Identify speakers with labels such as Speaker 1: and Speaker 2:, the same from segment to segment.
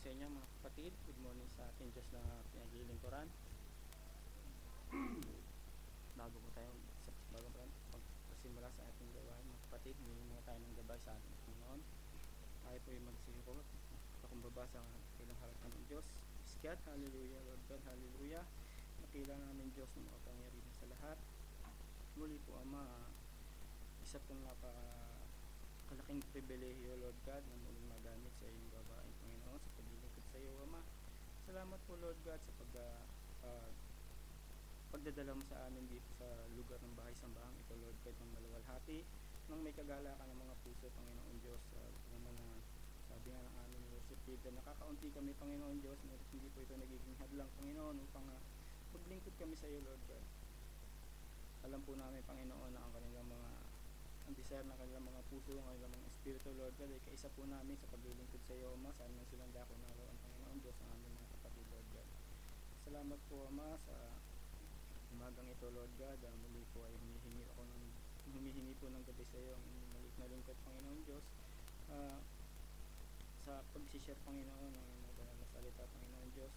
Speaker 1: sa inyo mga kapatid. Good morning sa ating Diyos na pinaglilingkuran. Bago po tayo pagpasimula sa ating gawain mga kapatid, may mga tayo ng gabay sa ating Panginoon. Tayo po ay magsisikot. Pakumbaba sa ilang harapan ng Diyos. Praise God, hallelujah, Lord God, hallelujah. Nakila namin Diyos ng makapangyarihan sa lahat. Muli po Ama, isa pong kalaking pribilehiyo, Lord God, na muling magamit sa iyong gawain, Panginoon, sa paglilingkod sa iyo, Ama. Salamat po, Lord God, sa pagdadala mo sa amin dito sa lugar ng bahay-sambahang ito, Lord God, ng maluwalhati, nang may kagalakan ng mga puso, Panginoon Diyos. Naman na sabi nga ng aming worship leader, nakakaunti kami, Panginoon Diyos, ngunit hindi po ito nagiging hadlang, Panginoon, upang maglingkod kami sa iyo, Lord God. Alam po namin, Panginoon, na ang desire ng kanilang mga puso, ang kanilang mga espiritu, Lord God, ay kaisa po namin sa paglilingkod sa iyo, Ama. Saan man silang dako naroon, Panginoon Diyos, ang aming mga kapatid, Lord God. Salamat po, Ama, sa umagang ito, Lord God. Muli po ay humihingi po ng gabi sa iyo ang inyong maliit na lingkod, Panginoon Diyos. Sa pag-share, Panginoon, ng mga banal na salita, Panginoon Diyos,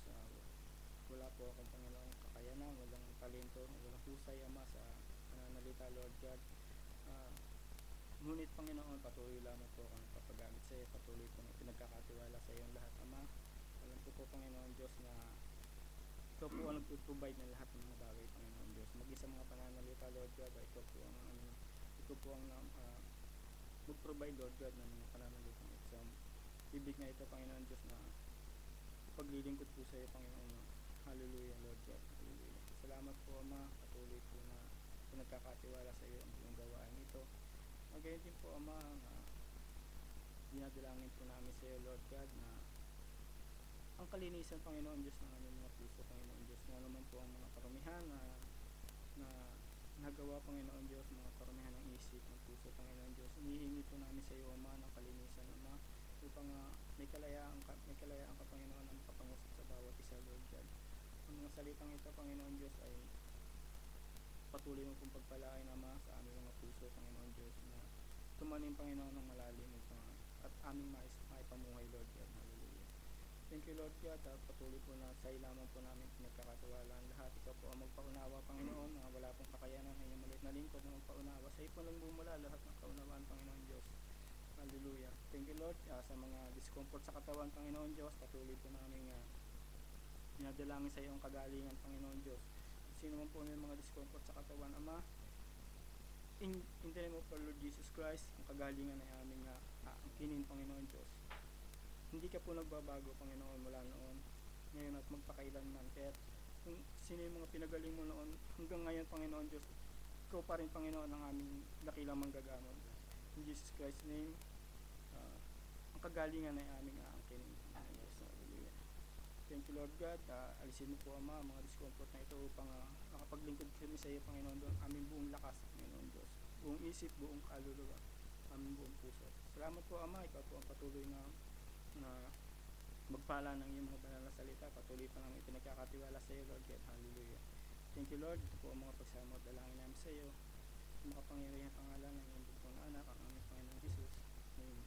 Speaker 1: wala po akong, Panginoon, kakayanan, walang talento, walang husay, Ama, sa pananalita, Lord God. Ngunit, Panginoon, patuloy lamang po akong papagamit sa iyo, patuloy pong pinagkakatiwala sa iyong lahat, Ama. Alam ko po, Panginoon Diyos, na ikaw po ang nag-provide ng lahat ng mga bagay, Panginoon Diyos. Maging sa mga pananalita, Lord God, ikaw po ang mag-provide, Lord God, ng mga pananalita ito. Sa bibig na ito, Panginoon Diyos, na ipaglilingkod po sa iyo, Panginoon. Hallelujah, Lord God. Hallelujah. Salamat po, Ama. Patuloy po na pinagkakatiwala sa iyo ang buong gawain ito. Magayon din po, Ama, na dinadalangin po namin sa iyo, Lord God, na ang kalinisan, Panginoon Diyos, ng aming mga puso, Panginoon Diyos, na naman po ang mga karamihan na nagawa, Panginoon Diyos, mga karamihan ng isip, ng puso, Panginoon Diyos. Hinihingi po namin sa iyo, Ama, ng kalinisan, Ama, upang may kalayaan ka, Panginoon, ang makapangusap sa bawat isa, Lord God. Ang mga salitang ito, Panginoon Diyos, ay patuloy mo pong pagpalain, Ama, sa aming mga puso, Panginoon Diyos, na tumanim, Panginoon, ng malalim at aming maipamuhay, Lord God. Hallelujah. Thank you, Lord God. Patuloy po na sa iyo lamang po namin pinagkakatiwalaan lahat. Ikaw po ang magpaunawa, Panginoon, na wala pong kakayanan ng iyong maliit na lingkod na magpaunawa. Sa iyo po lang bumula lahat ng kaunawaan, Panginoon Diyos. Hallelujah. Thank you, Lord, sa mga discomfort sa katawan, Panginoon Diyos. Patuloy po namin dinadalangin sa iyo ang kagalingan, Panginoon Diyos. Sino man po may mga discomfort sa katawan, Ama, in the name of our Lord Jesus Christ, ang kagalingan ay aming angkinin, Panginoon Diyos. Hindi ka po nagbabago, Panginoon, mula noon, ngayon at magpakailanman. Kaya kung sino yung mga pinagaling mo noon, hanggang ngayon, Panginoon Diyos, ikaw pa rin, Panginoon, ang aming dakilang manggagamot. In Jesus Christ's name, ang kagalingan ay aming aangkinin, Panginoon Diyos. Hallelujah. Thank you, Lord God. Alisin mo po, Ama, mga discomfort na ito upang makapaglingkod kami sa iyo, Panginoon, doon aming buong lakas, Panginoon Diyos. Buong isip, buong kaluluwa, aming buong puso. Salamat po, Ama. Ikaw po ang patuloy na magpala ng iyong mga banal na salita. Patuloy pa namin pinagkakatiwala sa iyo, Lord God. Hallelujah. Thank you, Lord. Ito po ang mga pagsama at dalangin namin sa iyo. Sa makapangyarihang pangalan ng iyong bugtong na anak, ang aming Panginoon Jesus. Amen.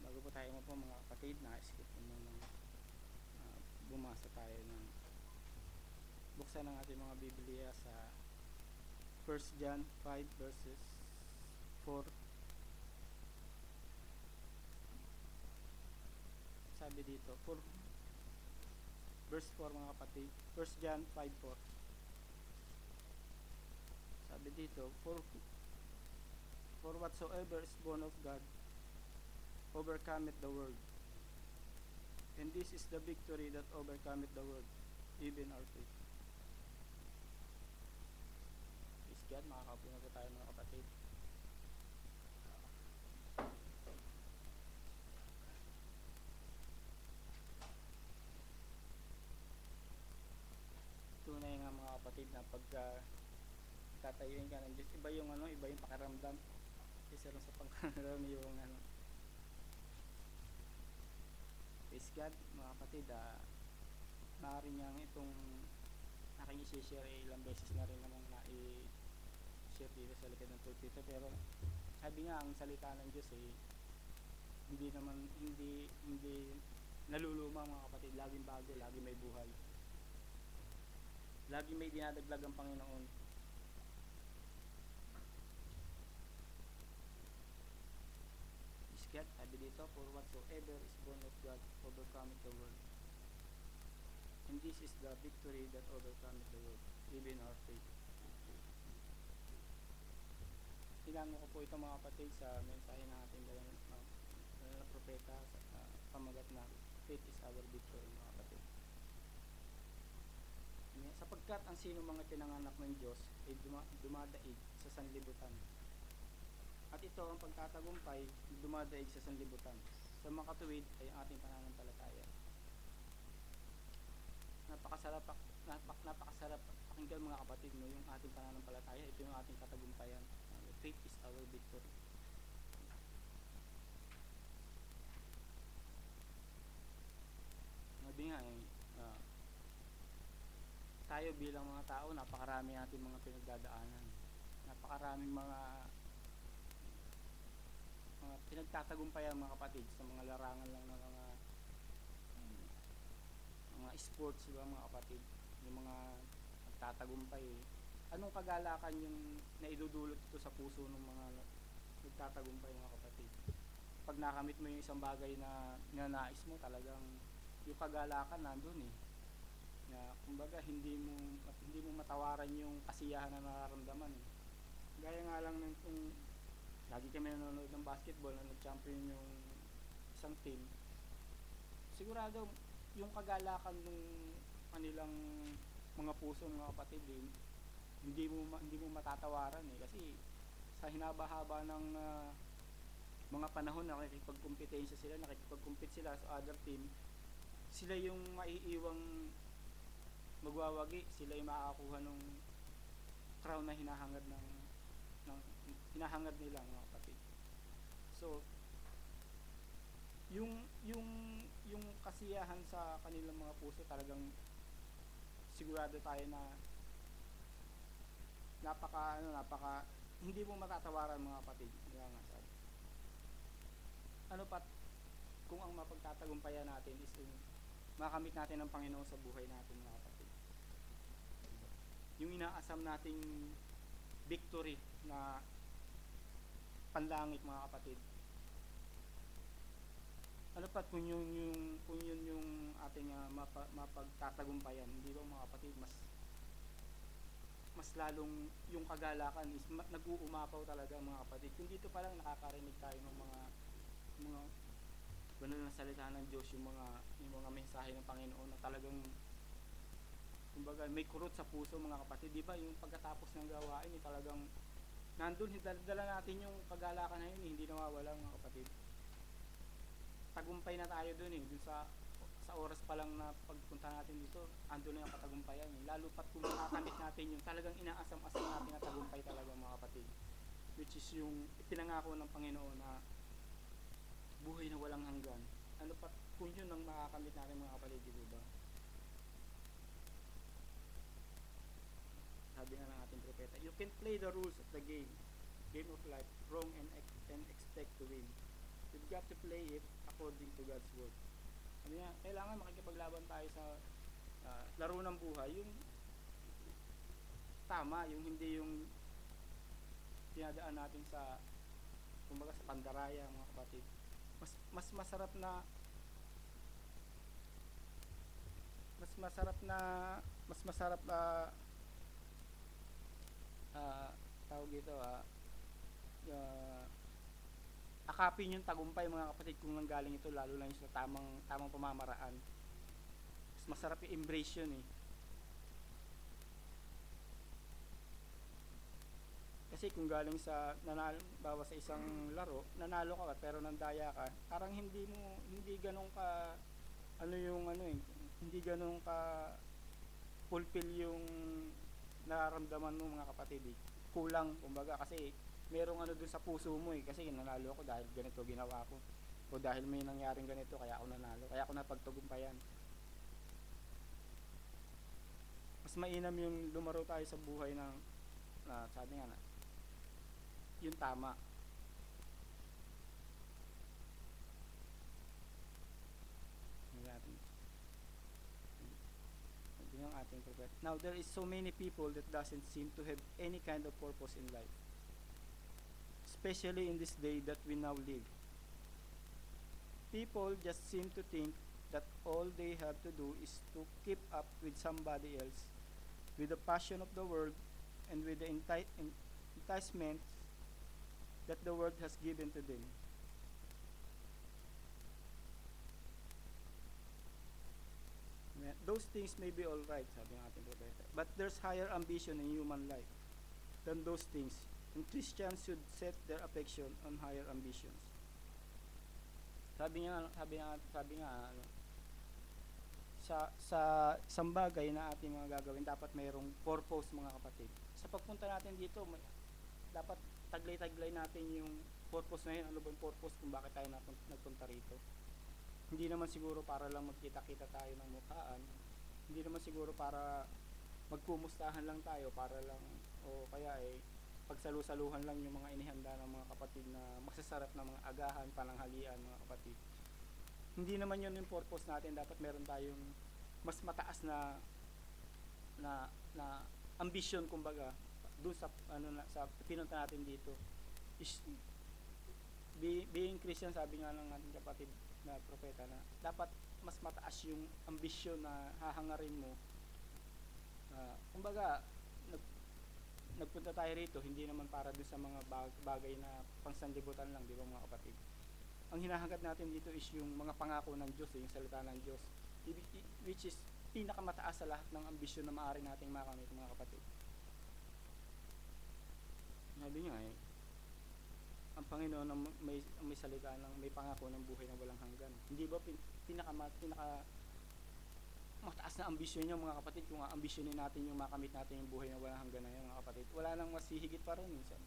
Speaker 1: Bago po tayo mo po, mga kapatid, na-skip po muna bumasa tayo ng buksan ng ating mga Biblia sa 1 John 5 verses 4. Sabi dito, verse 4, mga kapatid, 1 John 5:4. Sabi dito, for whatsoever is born of God overcometh the world, and this is the victory that overcometh the world, even our faith. Praise God. Makakaupo na po tayo, mga kapatid. Tunay nga, mga kapatid, na pagka tatayuin ka ng Diyos, iba yung pakiramdam isa lang sa pangkaraniwang Praise God, mga kapatid. Maaari niyang itong aking i-share ilang beses na rin namang i-share dito sa likod ng pulpito, pero sabi nga, ang salita ng Diyos hindi naman hindi naluluma mga kapatid, laging bago, laging may buhay. Laging may dinadagdag ang Panginoon. Is God, sabi dito, for whatsoever is born of God overcometh the world. And this is the victory that overcometh the world, even our faith. Hinango ko po ito mga kapatid sa mensahe na ating na propeta sa pamagat na faith is our victory mga kapatid. Sapagkat ang sino mga pinanganak ng Diyos ay dumadaig sa sanlibutan. At ito ang pagtatagumpay, dumadaig sa sanlibutan. Sa makatuwid ay ang ating pananampalataya. Napakasarap pakinggan mga kapatid, no, yung ating pananampalataya. Ito yung ating katagumpayan. Faith is our victory. Sabi nga tayo bilang mga tao, napakarami natin mga pinagdadaanan. Napakaraming mga pinagtatagumpayan mga kapatid sa mga larangan lang ng mga sports, diba mga kapatid, yung mga nagtatagumpay. Anong kagalakan yung naidudulot ito sa puso ng mga nagtatagumpay mga kapatid? Pag nakamit mo yung isang bagay na ninanais mo, talagang yung kagalakan nandun na kumbaga hindi mo matawaran yung kasiyahan na nararamdaman Gaya nga lang ng kung lagi kami nanonood ng basketball na nag-champion yung isang team, sigurado yung kagalakan ng kanilang mga puso mga kapatid hindi mo matatawaran kasi sa hinaba-haba ng mga panahon na nakikipagkumpetensya sila, nakikipagkumpete sila sa other team, sila yung maiiwang magwawagi, sila yung makakakuha ng crown na hinahangad nila mga kapatid. So yung kasiyahan sa kanilang mga puso, talagang sigurado tayo na napaka hindi mo matatawaran mga kapatid. Ano pat kung ang mapagtatagumpayan natin is makamit natin ang Panginoon sa buhay natin mga kapatid. Yung inaasam nating victory na panlangit mga kapatid. Ano pat kung yun yung ating mapagtatagumpayan, hindi ba mga kapatid, mas lalong yung kagalakan is nag-uumapaw talaga mga kapatid. Kung dito pa lang nakakarinig tayo ng mga banal na salita ng Diyos, yung mga mensahe ng Panginoon na talagang kumbaga may kurot sa puso mga kapatid, di ba? Yung pagkatapos ng gawain, talagang nandun, dala natin yung kagalakan na yun, hindi nawawala mga kapatid. Tagumpay na tayo dun dun sa oras pa lang na pagpunta natin dito, andun na yung katagumpayan lalo pat kung makakamit natin yung talagang inaasam-asam natin na tagumpay talaga mga kapatid, which is yung ipinangako ng Panginoon na buhay na walang hanggan. Ano pat kung yun ang makakamit natin mga kapatid, di ba? Sabi nga ng ating propeta, you can play the rules of the game of life wrong and expect to win. You've got to play it according to God's word. Sabi nga, kailangan makikipaglaban tayo sa laro ng buhay, yung tama, yung hindi yung tinadaan natin sa kumbaga sa pandaraya mga kapatid. Mas masarap na tawag dito akapin yung tagumpay mga kapatid kung nanggaling ito lalo lang sa tamang pamamaraan. Mas masarap i-embrace yun kasi kung galing sa bawa sa isang laro, nanalo ka pero nandaya ka, parang hindi ganun ka hindi ganun ka fulfill yung nararamdaman mo mga kapatid kulang kumbaga kasi merong dun sa puso mo kasi nanalo ako dahil ganito ginawa ko o dahil may nangyaring ganito kaya ako nanalo, kaya ako napagtagumpayan. Mas mainam yung lumaro tayo sa buhay ng sabi nga na yung tama. ating prophet. Now, there is so many people that doesn't seem to have any kind of purpose in life, especially in this day that we now live. People just seem to think that all they have to do is to keep up with somebody else, with the passion of the world and with the enticements that the world has given to them. Those things may be all right, sabi ng ating propeta. But there's higher ambition in human life than those things. And Christians should set their affection on higher ambitions. Sabi nga ano, sa isang bagay na ating mga gagawin, dapat mayroong purpose, mga kapatid. Sa pagpunta natin dito, dapat taglay-taglay natin yung purpose na yun. Ano ba yung purpose kung bakit tayo nagpunta rito? Hindi naman siguro para lang magkita-kita tayo ng mukhaan. Hindi naman siguro para magkumustahan lang tayo, para lang, o kaya pagsalu-saluhan lang yung mga inihanda ng mga kapatid na masasarap na mga agahan, pananghalian, mga kapatid. Hindi naman yun yung purpose natin. Dapat meron tayong mas mataas na ambition, kumbaga, doon sa sa pinunta natin dito. Being Christian, sabi nga ng ating kapatid na propeta, na dapat mas mataas yung ambisyon na hahangarin mo. Kumbaga, nagpunta tayo rito hindi naman para doon sa mga bagay na pangsanlibutan lang, di ba mga kapatid? Ang hinahangad natin dito is yung mga pangako ng Diyos, yung salita ng Diyos, which is pinakamataas sa lahat ng ambisyon na maaari nating makamit, mga kapatid. Sabi nga ang Panginoon may salita ng may pangako ng buhay na walang hanggan. Hindi ba pinaka mataas na ambisyon niyo, mga kapatid? Kung ambisyonin natin yung makamit natin yung buhay na walang hanggan na yun, mga kapatid, wala nang mas hihigit pa ron minsan.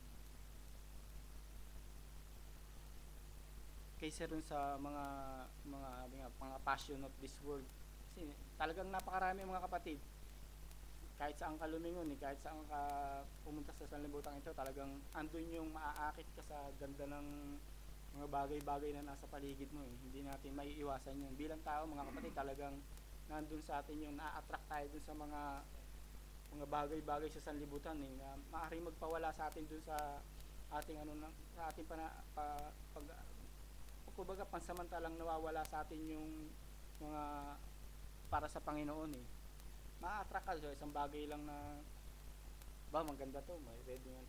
Speaker 1: Kaysa rin sa mga passion of this world. Kasi talagang napakarami, mga kapatid. Kahit saan ka lumingon, kahit saan ka pumunta sa sanlibutan ito, talagang andun yung maaakit ka sa ganda ng mga bagay-bagay na nasa paligid mo. Hindi natin maiiwasan yun. Bilang tao, mga kapatid, talagang nandun sa atin yung na-attract tayo dun sa mga bagay-bagay sa sanlibutan, na maaaring magpawala sa atin dun sa ating sa ating kumbaga pansamantalang nawawala sa atin yung mga para sa Panginoon. Ma-attract ka sa isang bagay lang na maganda to, may ready nga.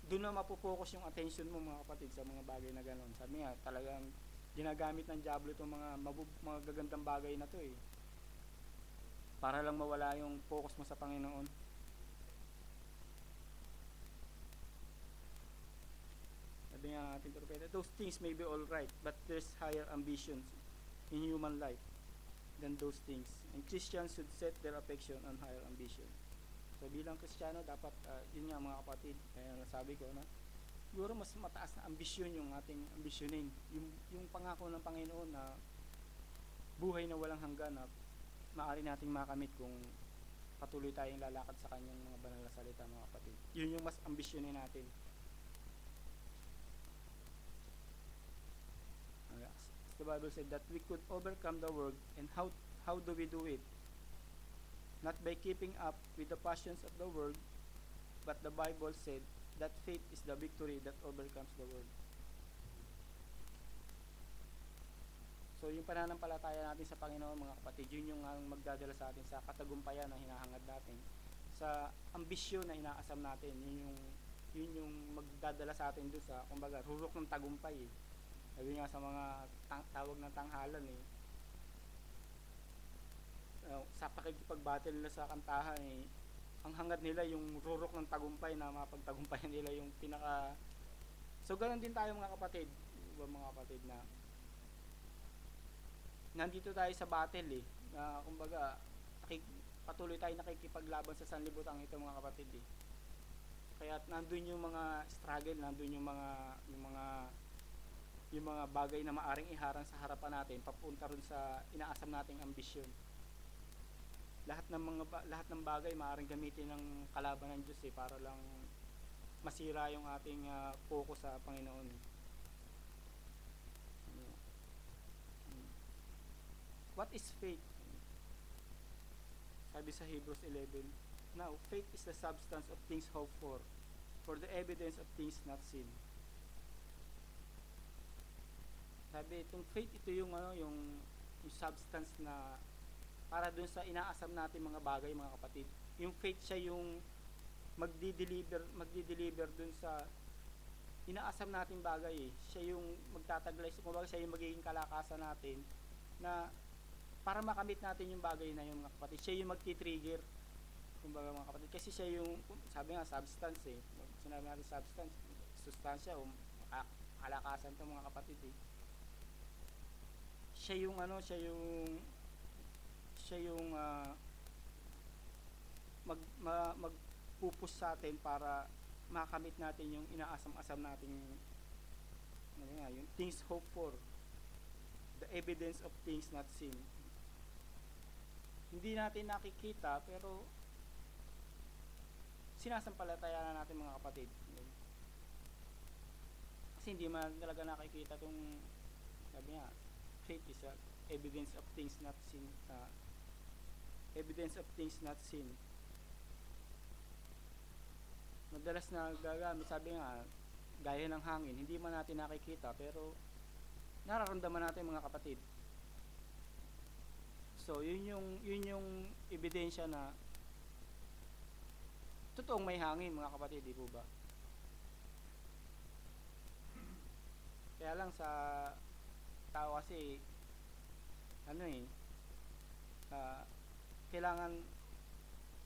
Speaker 1: Doon na mapopokus yung attention mo, mga kapatid, sa mga bagay na gano'n. Sabi nga, talagang ginagamit ng diablo itong mga gagandang bagay na to para lang mawala yung focus mo sa Panginoon. Sabi nga ating propeta, those things may be all right, but there's higher ambitions in human life than those things. And Christians should set their affection on higher ambition. So bilang Kristiyano, dapat yun nga, mga kapatid, kaya nasabi ko na siguro mas mataas na ambisyon yung ating ambisyonin, yung pangako ng Panginoon na buhay na walang hanggan na maaari nating makamit kung patuloy tayong lalakad sa kanyang mga banal na salita, mga kapatid. Yun yung mas ambisyonin natin. The Bible said that we could overcome the world, and how do we do it? Not by keeping up with the passions of the world, but the Bible said that faith is the victory that overcomes the world. So yung pananampalataya natin sa Panginoon, mga kapatid, yun yung magdadala sa atin sa katagumpayan na hinahangad natin, sa ambisyon na inaasam natin. Yun yung magdadala sa atin doon sa, kumbaga, rurok ng tagumpay. Sabi nga sa mga tawag ng tanghalan, sa pakikipag-battle nila sa kantahan, ang hangad nila yung rurok ng tagumpay, na mapagtagumpayan nila yung pinaka. So ganoon din tayo, mga kapatid, mga kapatid, na nandito tayo sa battle, na kumbaga patuloy tayo nakikipaglaban sa sanlibutan ito, mga kapatid. Kaya nandun yung mga struggle, nandun yung mga bagay na maaring iharang sa harapan natin papunta rin sa inaasam nating ambisyon. Lahat ng bagay maaring gamitin ng kalaban ng Diyos para lang masira yung ating focus sa Panginoon. What is faith? Sabi sa Hebrews 11, now faith is the substance of things hoped for the evidence of things not seen. Sabi itong faith, ito yung yung substance na para dun sa inaasam natin mga bagay, mga kapatid. Yung faith siya yung magdi-deliver dun sa inaasam nating bagay. Siya yung magtataglay, kumbaga siya yung magiging kalakasan natin na para makamit natin yung bagay na yun, mga kapatid. Siya yung magti-trigger, kumbaga mga kapatid, kasi siya yung, sabi nga substance sinabi natin substance, sustansya o kalakasan to, mga kapatid siya yung magpupus sa atin para makamit natin yung inaasam-asam natin yung things hoped for, the evidence of things not seen. Hindi natin nakikita pero sinasampalataya na natin, mga kapatid, kasi hindi man talaga nakikita tong, sabi nga, faith is evidence of things not seen. Evidence of things not seen. Madalas na gagamit, sabi nga, gaya ng hangin, hindi man natin nakikita pero nararamdaman natin, mga kapatid. So yun yung ebidensya na totoong may hangin, mga kapatid, di po ba? Kaya lang sa tao kasi kailangan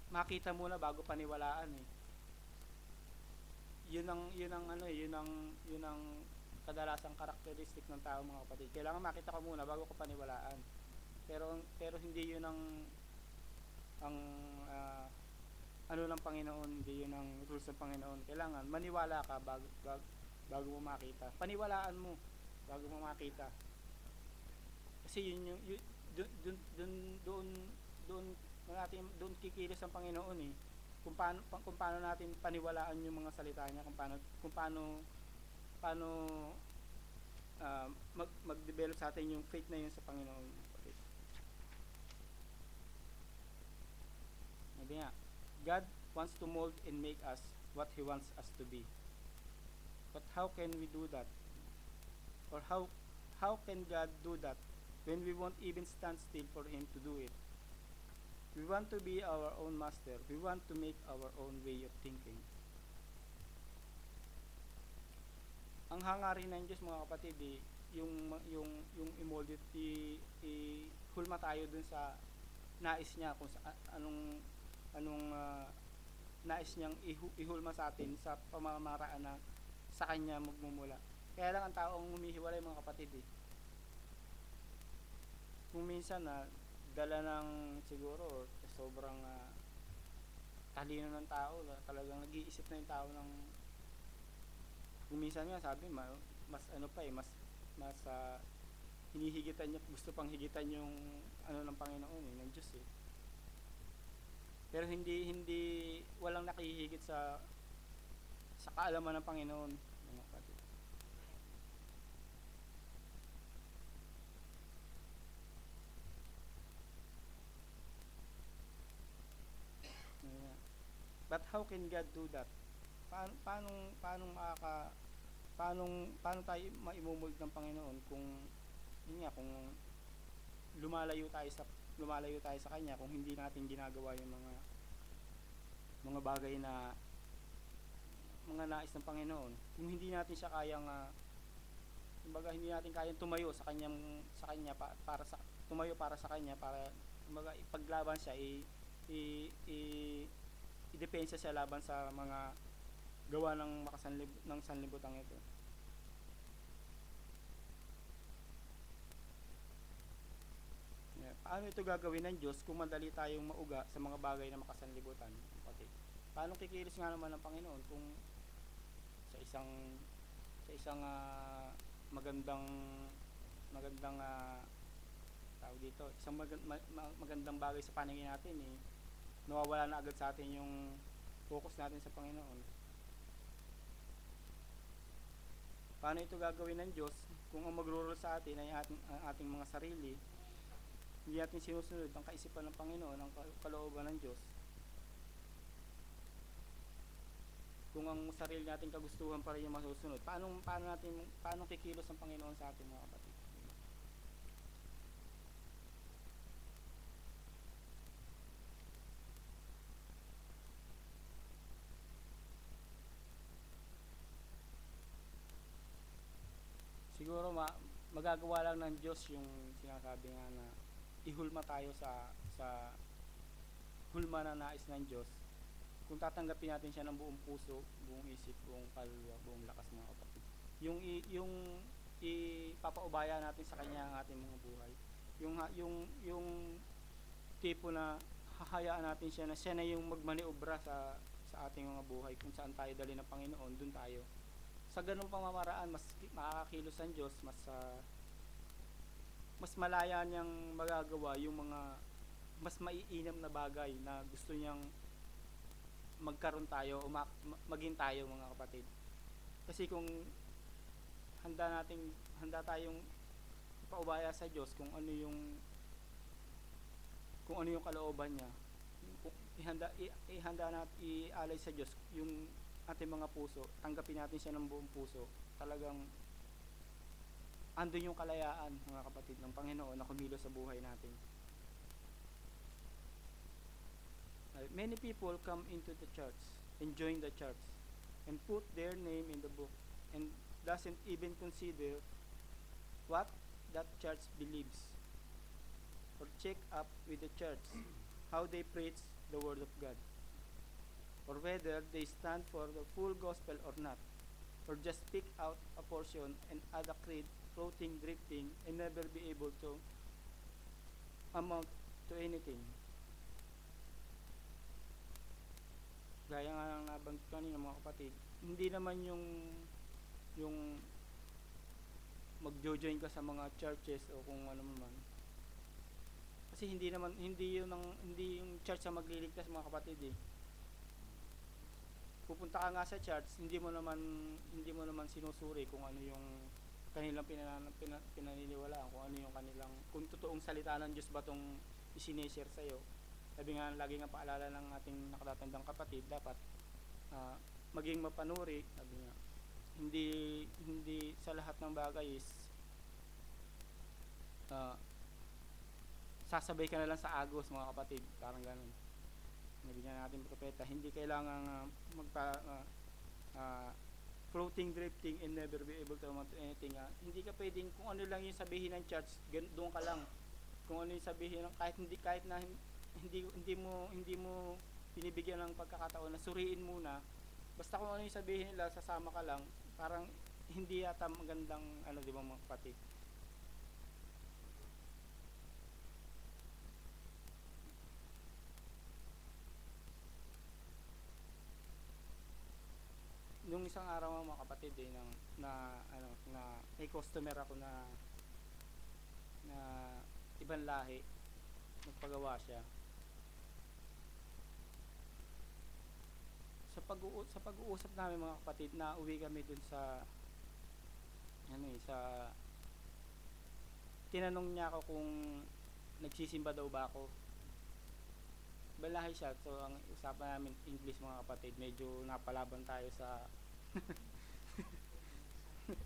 Speaker 1: makita muna bago paniwalaan yun ang kadalasang karakteristik ng tao, mga kapatid. Kailangan makita ko muna bago ko paniwalaan. Pero hindi yun ang ng Panginoon, hindi yun ang rules ng Panginoon. Kailangan maniwala ka bago mo makita. Paniwalaan mo bago mo makita. Kasi doon kikilos ang Panginoon kung paano natin paniwalaan yung mga salita niya, kung paano mag-develop sa atin yung faith na yun sa Panginoon. Sabi nga, God wants to mold and make us what He wants us to be. But how can we do that? Or how can God do that when we won't even stand still for Him to do it? We want to be our own master. We want to make our own way of thinking. Ang hangarin ng Diyos, mga kapatid, yung i-mold it, hulma tayo dun sa nais niya, kung anong nais niyang ihulma sa atin sa pamamaraan na sa kanya magmumula. Kaya lang ang taong humihiwalay, mga kapatid, kung minsan dala ng siguro sobrang talino ng tao, talagang nag-iisip na yung tao ng kung minsan nga sabi mas hinihigitan niya, gusto pang higitan yung ng Panginoon ng Diyos pero hindi walang nakihigit sa kaalaman ng Panginoon, mga kapatid. But how can God do that? Paano tayo maimumuld ng Panginoon kung lumalayo tayo sa kanya, kung hindi natin ginagawa yung mga bagay na mga nais ng Panginoon, kung hindi natin siya kayang kumbaga hindi natin kayang tumayo sa kanya tumayo para sa kanya, para kumbaga ipaglaban siya, idepensa siya laban sa mga gawa ng sanlibutan ito. Paano ito gagawin ng Diyos kung madali tayong mauga sa mga bagay na makasanlibutan? Paano kikilos nga naman ng Panginoon kung sa isang magandang tawag dito, isang magandang bagay sa paningin natin nawawala na agad sa atin yung focus natin sa Panginoon. Paano ito gagawin ng Diyos kung ang magro-rule sa atin ay ang ating mga sarili, hindi natin sinusunod ang kaisipan ng Panginoon, ang kalooban ng Diyos, kung ang sarili nating kagustuhan pa rin yung masusunod, paano kikilos ang Panginoon sa atin, mga kapatid? Siguro magagawa lang ng Diyos yung sinasabi nga na ihulma tayo sa hulma na nais ng Diyos, kung tatanggapin natin siya ng buong puso, buong isip, buong kaluluwa, buong lakas, mga kapatid. Yung ipapaubaya natin sa Kanya ang ating mga buhay. Yung tipo na hahayaan natin siya na yung magmaniobra sa ating mga buhay, kung saan tayo dali ng Panginoon, dun tayo. Sa ganung pamamaraan, mas makakakilos ang Diyos, mas malaya niyang magagawa yung mga mas maiinam na bagay na gusto niyang magkaroon tayo o maging tayo, mga kapatid. Kasi kung handa tayong ipaubaya sa Diyos kung ano yung kalooban niya, ihanda natin ialay sa Diyos yung ating mga puso, tanggapin natin siya ng buong puso, talagang andun yung kalayaan, mga kapatid, ng Panginoon na kumilos sa buhay natin. Many people come into the church and join the church and put their name in the book and doesn't even consider what that church believes or check up with the church how they preach the word of God, or whether they stand for the full gospel or not, or just pick out a portion and add a creed, floating, drifting, and never be able to amount to anything. Gaya nga ng nabanggit kanina, mga kapatid, hindi naman yung magjo-join ka sa mga churches o kung ano man. Kasi hindi yung church ang magliligtas, mga kapatid eh. Pupunta ka nga sa church, hindi mo naman sinusuri kung ano yung kanilang pinaniniwalaan, kung ano yung kung totoong salita ng Diyos ba tong isineshare sa iyo. Sabi nga, lagi nga paalala ng ating nakatatandang kapatid, dapat maging mapanuri. Sabi nga, hindi sa lahat ng bagay is sasabay ka na lang sa agos, mga kapatid, parang ganun. Nabigyan natin propeta, hindi kailangan floating, drifting, and never be able to amount to anything. Hindi ka pwedeng kung ano lang yung sabihin ng church, doon ka lang. Kung ano yung sabihin ng kahit na hindi mo binibigyan ng pagkakataon na suriin muna, basta kung ano yung sabihin nila, sasama ka lang, parang hindi yata magandang di ba, mga kapatid. Nung isang araw, mga kapatid, na may customer ako na ibang lahi, nagpagawa siya. Sa pag-uusap namin, mga kapatid, na uwi kami dun sa tinanong niya ako kung nagsisimba daw ba ako. Balahay siya, so ang usapan namin English, mga kapatid, medyo napalaban tayo sa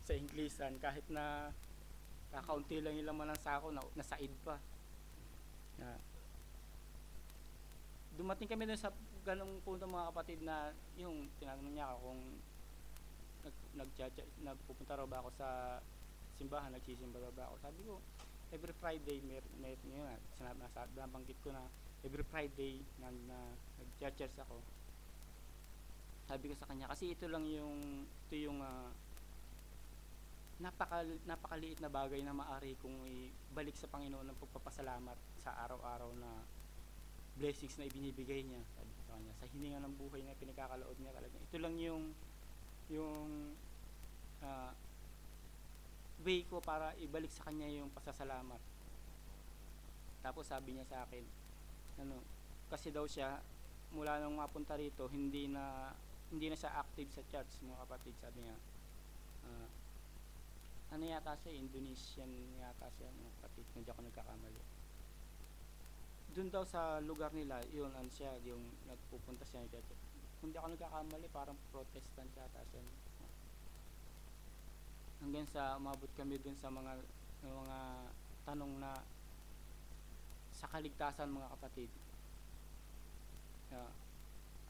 Speaker 1: sa Englishan, kahit na kakaunti lang yung laman ng sako, nasaid pa. Dumating kami dun sa ganung punto, mga kapatid, na yung tinanong niya ako kung nagpupunta raw ba ako sa simbahan, nagsisimba ba ako. Sabi ko, every Friday nabanggit ko na every Friday na nag-church ako. Sabi ko sa kanya, kasi ito yung napakaliit na bagay na maaari kong ibalik sa Panginoon ng pagpapasalamat sa araw-araw na blessings na ibinibigay niya. Sabi ko sa kanya, sa hininga ng buhay na pinagkakalood niya talaga. Ito lang yung way ko para ibalik sa kanya yung pasasalamat. Tapos sabi niya sa akin, kasi daw siya, mula nung mapunta rito, hindi na siya active sa church, mga kapatid. Sabi niya, yata siya, Indonesian yata siya, mga kapatid, hindi ako nagkakamali. dun daw sa lugar nila, yun, ano siya, yung nagpupunta siya, kung di ako nagkakamali, parang Protestant yata siya. Hanggang sa umabot kami dun sa mga tanong na sa kaligtasan, mga kapatid.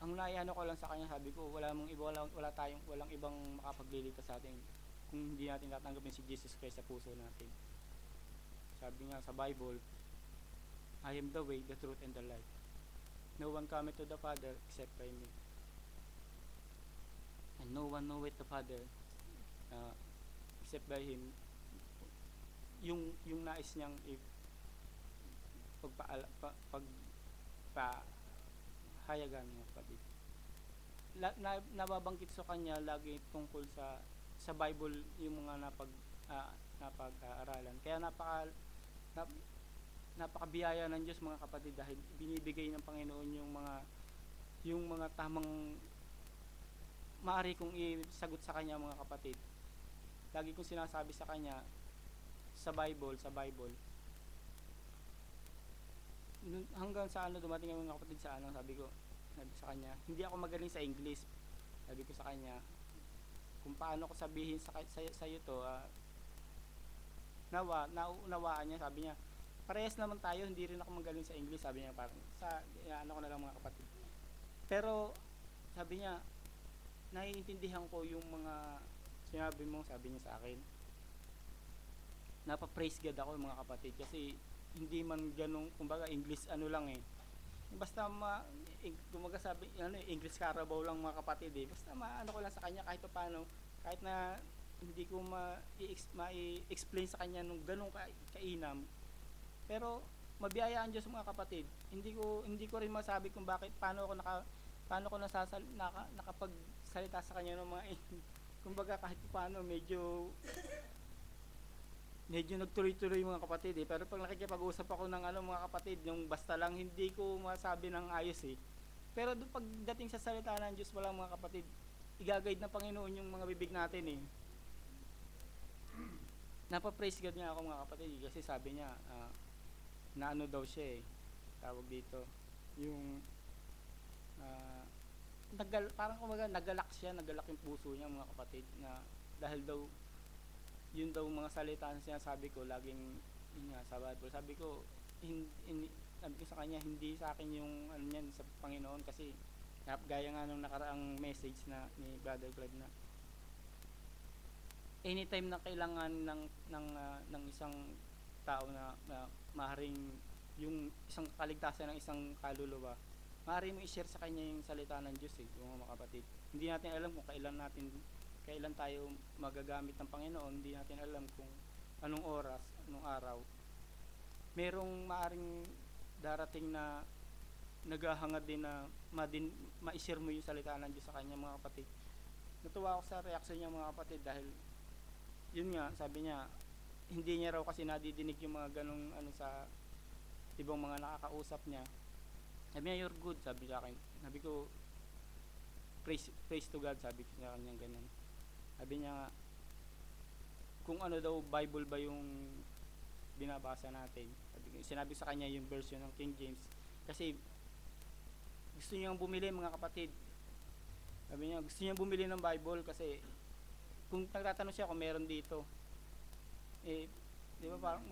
Speaker 1: Ang naiano ko lang sa kanya, sabi ko, walang ibang makapagliligtas sa atin kung hindi natin tatanggapin si Jesus Christ sa puso natin. Sabi nga sa Bible, I am the way, the truth, and the life. No one cometh to the Father except by me. And no one knoweth the Father except by Him. Yung nais niyang pagpahayagan mo, kapatid. Nababanggit sa kanya lagi tungkol sa Bible, yung mga napag-aaralan. Kaya napakabiyaya ng Diyos, mga kapatid, dahil binibigay ng Panginoon yung mga tamang maaari kong isagot sa kanya, mga kapatid. Lagi kong sinasabi sa kanya sa Bible hanggang sa dumating ang mga kapatid sa sabi sa kanya, hindi ako magaling sa English. Sabi ko sa kanya, kung paano ko sabihin sa iyo to, naunawaan niya. Sabi niya, parehas naman tayo, hindi rin ako magaling sa English. Sabi niya, parang ko na lang, mga kapatid. Pero sabi niya, naiintindihan ko yung mga sinabi mo. Sabi niya sa akin, napa-praise God ako, mga kapatid, kasi hindi man ganun, kumbaga English lang basta kumbaga sabi English Carabao lang, mga kapatid, basta ko lang sa kanya kahit paano, kahit na hindi ko ma-explain sa kanya nung ganun kainam, pero mabiyayaan Diyos, mga kapatid. Hindi ko rin masabi kung paano ko nakapagsalita sa kanya ng mga kumbaga kahit paano medyo nagtuloy-tuloy, mga kapatid, pero pag nakikipag-usap ako ng mga kapatid, yung basta lang, hindi ko masabi ng ayos pero pagdating sa salita ng Diyos, wala, mga kapatid, i-guide ng Panginoon yung mga bibig natin Napa-praise God nga ako, mga kapatid, kasi sabi niya na daw siya tawag dito, yung parang kumbaga nagalak yung puso niya, mga kapatid, na dahil daw yun daw mga salita na sinasabi ko laging sa Bible. Sabi ko sa kanya, hindi sa akin yung niyan, sa Panginoon, kasi gaya nga nung nakaraang message na ni Brother Clive, na anytime na kailangan ng isang tao na maaaring yung isang kaligtasan ng isang kaluluwa, maaari mo i-share sa kanya yung salita ng Diyos, mga kapatid. Hindi natin alam kung kailan tayo magagamit ng Panginoon. Hindi natin alam kung anong oras, anong araw. Merong maaring darating na naghahangad din na ma-share mo yung salita ng Diyos sa kanya, mga kapatid. Natuwa ako sa reaksyon niya, mga kapatid, dahil yun nga, sabi niya, hindi niya raw kasi nadidinig yung mga ganong sa ibang mga nakakausap niya. Sabi niya, you're good, sabi sa akin. Sabi ko, praise to God, sabi ko sa kanya ganun. Sabi niya, kung daw Bible ba yung binabasa natin. Sinabi sa kanya yung version ng King James, kasi gusto niyang bumili, mga kapatid. Sabi niya, gusto niyang bumili ng Bible kasi kung nagtatanong siya kung meron dito, di ba parang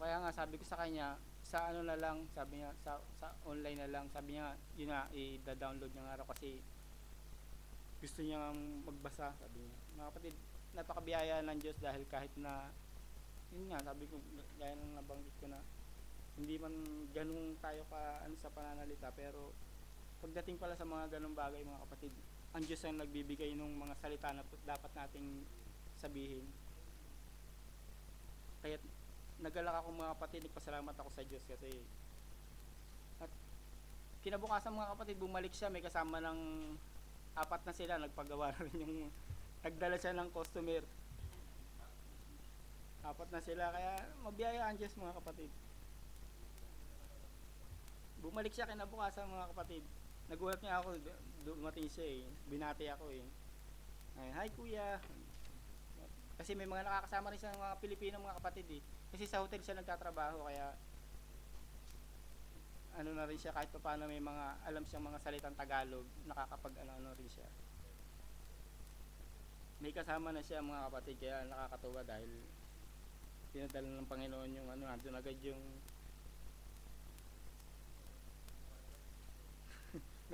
Speaker 1: kaya nga sabi ko sa kanya, sa na lang, sabi niya, sa online na lang. Sabi niya, yun nga, i-download niya nga raw kasi gusto niya magbasa, sabi niya. Mga kapatid, napakabiyaya ng Diyos, dahil kahit na yun nga, sabi ko, gaya nang nabanggit ko na hindi man ganun tayo sa pananalita, pero pagdating pala sa mga ganung bagay, mga kapatid, ang Diyos ang nagbibigay ng mga salita na dapat nating sabihin. Kaya nagalak ako, mga kapatid, nagpasalamat ako sa Diyos, kasi at kinabukasan, mga kapatid, bumalik siya, may kasama ng 4 na sila, nagpagawa rin yung nagdala siya ng customer, 4 na sila. Kaya mabiyaya ang Diyos, mga kapatid. Bumalik siya kinabukasan, mga kapatid, nagulat niya ako, dumating siya binati ako hi kuya, kasi may mga nakakasama rin sa mga Pilipino, mga kapatid Kasi sa hotel siya nagtatrabaho, kaya ano na rin siya, kahit pa paano may mga alam siyang mga salitang Tagalog, nakakapag ano rin siya. May kasama na siya mga kapatid, kaya nakakatuwa dahil pinadala ng Panginoon yung ano, andun agad yung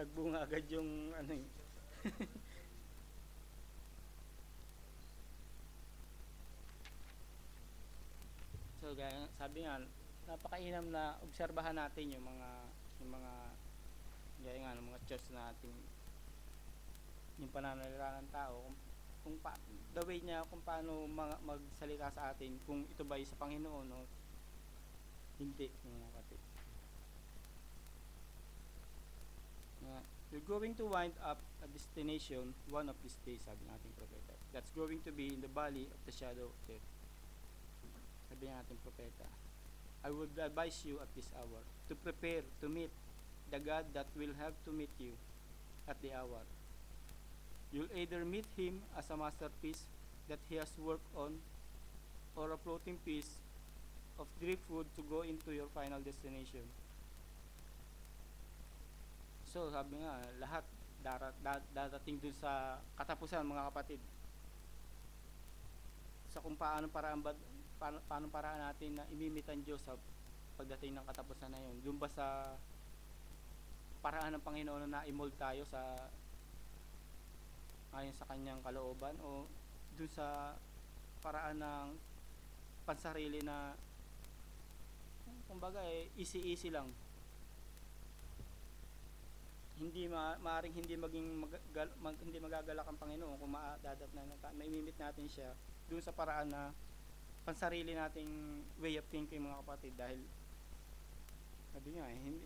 Speaker 1: nagbunga agad yung ano eh. So gaya, sabi nga, napakainam na obserbahan natin yung mga gaya nga ng mga church natin, yung pananalita ng tao, kung the way niya kung paano magsalita sa atin, kung ito ba ay sa Panginoon o hindi, mga kapatid. You're going to wind up a destination one of these days, sabi ng ating propeta. That's going to be in the valley of the shadow of death. Sabi ng ating propeta, I would advise you at this hour to prepare to meet the God that will have to meet you at the hour. You'll either meet Him as a masterpiece that He has worked on, or a floating piece of driftwood to go into your final destination. So sabi nga, lahat dadating dun sa katapusan, mga kapatid. Sa kung paano paraan natin na imimit ang Diyos sa pagdating ng katapusan na yun. Dun ba sa paraan ng Panginoon na i-mold tayo sa ayon sa kanyang kalooban, o dun sa paraan ng pansarili na kumbaga easy lang, hindi maaring hindi hindi magagalak ang Panginoon kung maimimit natin siya dun sa paraan na pansarili nating way of thinking, mga kapatid. Dahil sabi nga hindi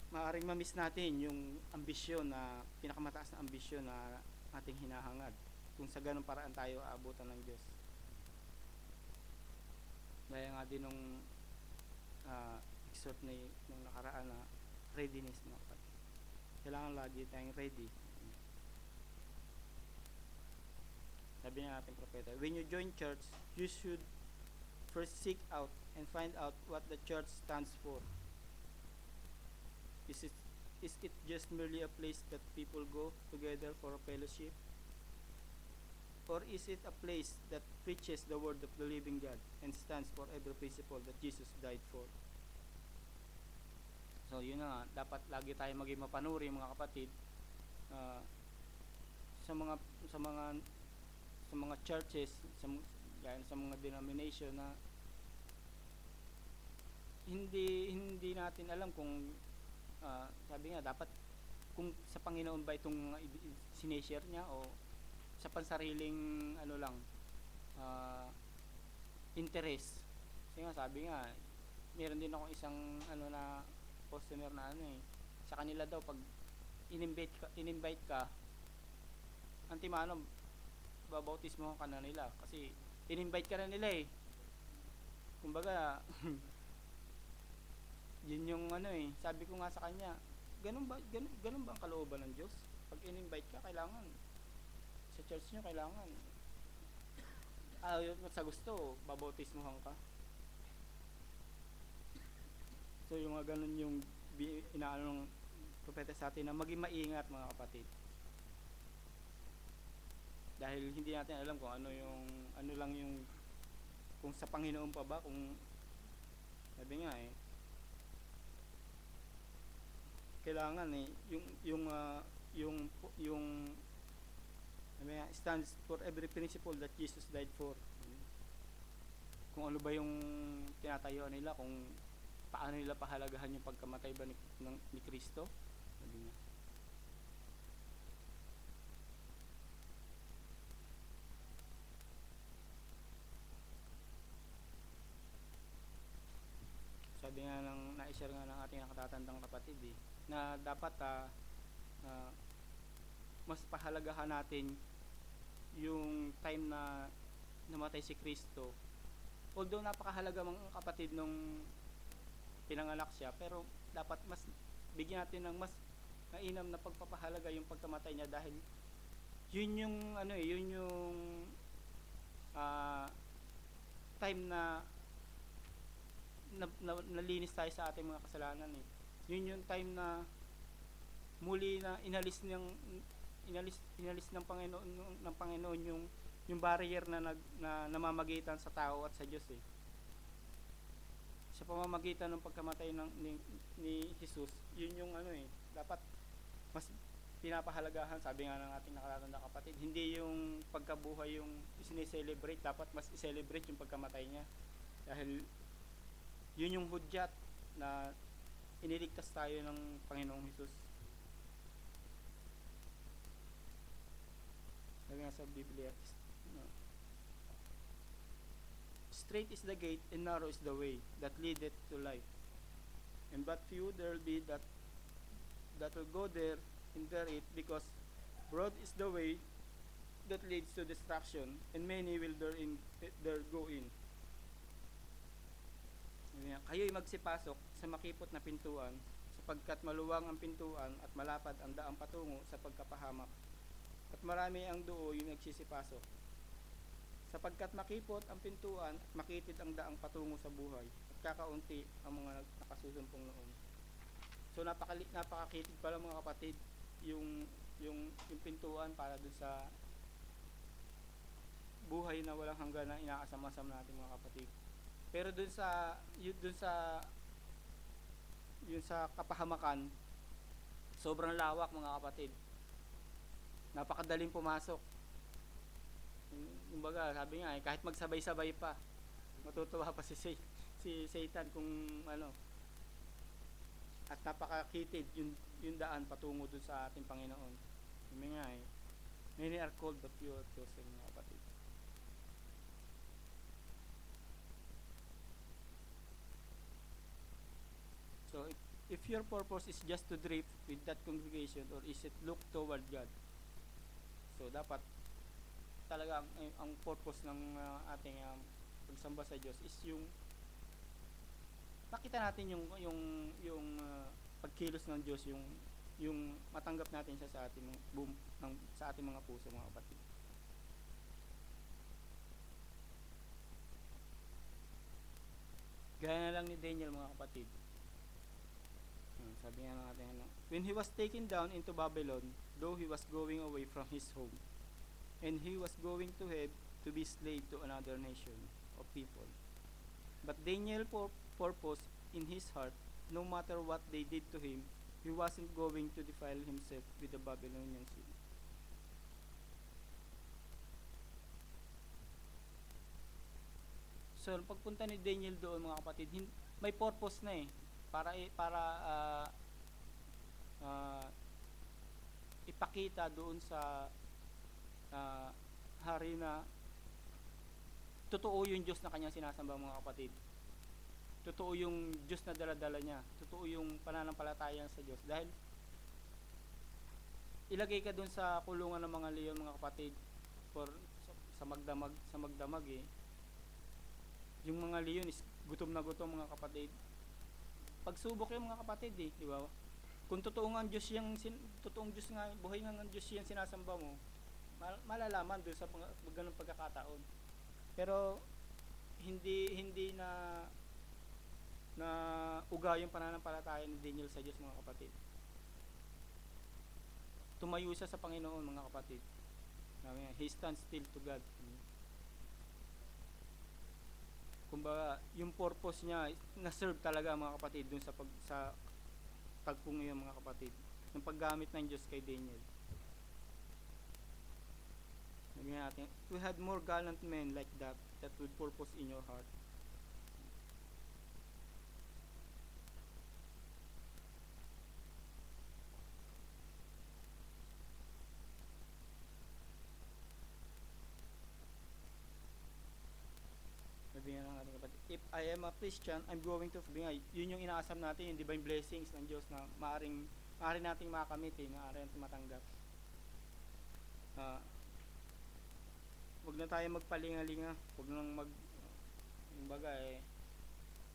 Speaker 1: maaring ma-miss natin yung ambisyon, na pinakamataas na ambisyon na ating hinahangad kung sa ganung paraan tayo aabutan ng Diyos. Gaya nga din nung exhort nung nakaraan na readiness, mga kapatid. Kailangan lagi tayong ready. Sabi ng ating propeta, when you join church, you should first seek out and find out what the church stands for. Is it just merely a place that people go together for a fellowship? Or is it a place that preaches the word of the living God and stands for every principle that Jesus died for? So yun na nga, dapat lagi tayo maging mapanuri, mga kapatid, sa mga churches, sa mga denomination na hindi natin alam kung sabi nga, dapat kung sa Panginoon ba itong sineshare niya o sa pansariling ano lang, interest. Kasi nga, sabi nga, meron din ako isang ano na customer na sa kanila daw, pag in-invite ka, antimano babautismo ka na nila kasi in-invite ka na nila kumbaga. Yun yung sabi ko nga sa kanya, ganun ba ang kalooban ng Diyos? Pag in-invite ka, kailangan sa church nyo, kailangan sa gusto babautismohan ka. So yung mga ganun yung inaano ng propeta sa atin, na maging maingat, mga kapatid. Dahil hindi natin alam kung ano lang yung kung sa Panginoon pa ba, kung sabi nga kailangan yung stands for every principle that Jesus died for. Kung ano ba yung tinatayuan nila, kung paano nila pahalagahan yung pagkamatay ba ni Kristo. Sabi nga na-share nga ng ating nakatatandang kapatid na dapat mas pahalagahan natin yung time na namatay si Kristo. Although napakahalaga, mga kapatid, nung pinanganak siya, pero dapat mas bigyan natin ng mas mainam na pagpapahalaga yung pagkamatay niya, dahil yun yung yun yung time na nalinis tayo sa ating mga kasalanan eh. Yun yung time na muli na inalis ng Panginoon yung barrier na namamagitan sa tao at sa Diyos eh. Sa pamamagitan ng pagkamatay ni Jesus, yun yung dapat mas pinapahalagahan, sabi nga ng ating nakatatanda kapatid, hindi yung pagkabuhay yung sineselebrate, dapat mas i-celebrate yung pagkamatay niya. Dahil yun yung hudyat na iniligtas tayo ng Panginoong Jesus. Sabi nga sa Biblia, straight is the gate and narrow is the way that leadeth to life, and but few there will be that will go there, enter it, because broad is the way that leads to destruction, and many will there go in. Kayo'y magsipasok sa makipot na pintuan, sapagkat maluwang ang pintuan at malapad ang daang patungo sa pagkapahamak, at marami ang duo yung nagsisipasok. Sapagkat makipot ang pintuan at makitid ang daang patungo sa buhay, at kakaunti ang mga nakasusumpong noon. So napakakitid pala mga kapatid yung pintuan para dun sa buhay na walang hanggan na inaasam-asam natin mga kapatid. Pero dun sa kapahamakan, sobrang lawak mga kapatid. Napakadaling pumasok. Kumbaga, sabi nga kahit magsabay-sabay pa, matutuwa pa si Satan kung at napakakitid yung daan patungo dun sa ating Panginoon. Sabi nga many are called but few are chosen mga kapatid. So if your purpose is just to drift with that congregation, or is it look toward God? So dapat talaga ang purpose ng ating pagsamba sa Diyos is yung makita natin yung pagkilos ng Diyos, yung matanggap natin siya sa ating mga puso mga kapatid. Gaya na lang ni Daniel mga kapatid. Sabi nga natin when he was taken down into Babylon, though he was going away from his home, and he was going to head to be slave to another nation of people, but Daniel purpose in his heart, no matter what they did to him, he wasn't going to defile himself with the Babylonian sin. So pagpunta ni Daniel doon mga kapatid, may purpose na para ipakita doon sa hari na totoo yung Diyos na kanyang sinasamba mga kapatid. Totoo yung Diyos na dala-dala niya. Totoo yung pananampalataya sa Diyos. Dahil ilagay ka doon sa kulungan ng mga leon mga kapatid sa magdamag Yung mga leon is gutom na gutom mga kapatid. Pagsubok yung mga kapatid di ba? Kung totoong Diyos nga, buhay nga ng Diyos yung sinasamba mo, malalaman doon sa ganung pagkakataon. Pero hindi na uga yung pananampalataya ni Daniel sa Diyos mga kapatid. Tumayo siya sa Panginoon mga kapatid. He stands still to God. Kumbaga, yung purpose niya na-serve talaga mga kapatid dun sa tagpong iyon mga kapatid. Yung paggamit ng Diyos kay Daniel. Sabi natin, we had more gallant men like that would purpose in your heart. Sabi nga ng ating kapatid, if I am a Christian, I'm going to, yun yung inaasam natin, yung divine blessings ng Diyos na maaring nating makamit maaring nating matanggap. Huwag na tayo magpalinga-linga, huwag nang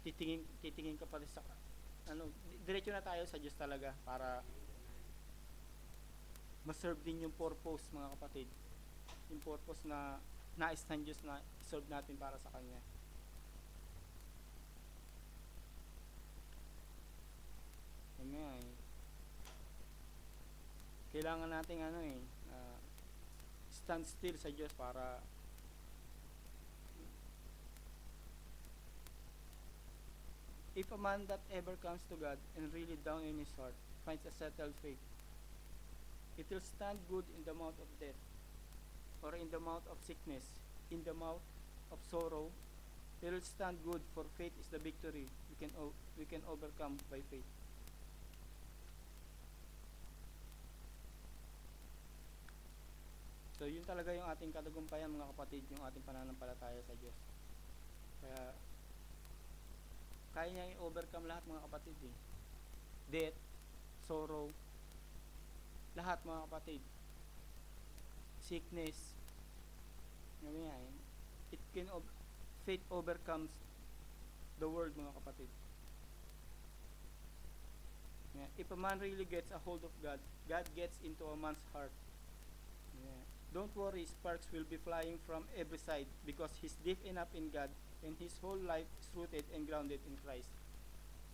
Speaker 1: titingin ka pa sa diretso na tayo sa Diyos talaga para ma-serve din yung purpose mga kapatid, yung purpose na nais ng Diyos na serve natin para sa Kanya. kailangan nating stand still sa Diyos para if a man that ever comes to God and really down in his heart finds a settled faith, it will stand good in the mouth of death, or in the mouth of sickness, in the mouth of sorrow. It will stand good, for faith is the victory we can overcome by faith. So yun talaga yung ating katagumpayan, mga kapatid, yung ating pananampalataya sa Diyos. Kaya niya i-overcome lahat, mga kapatid, death, sorrow, lahat, mga kapatid, sickness. Faith overcomes the world, mga kapatid. If a man really gets a hold of God, God gets into a man's heart. Don't worry, sparks will be flying from every side because he's deep enough in God and his whole life is rooted and grounded in Christ.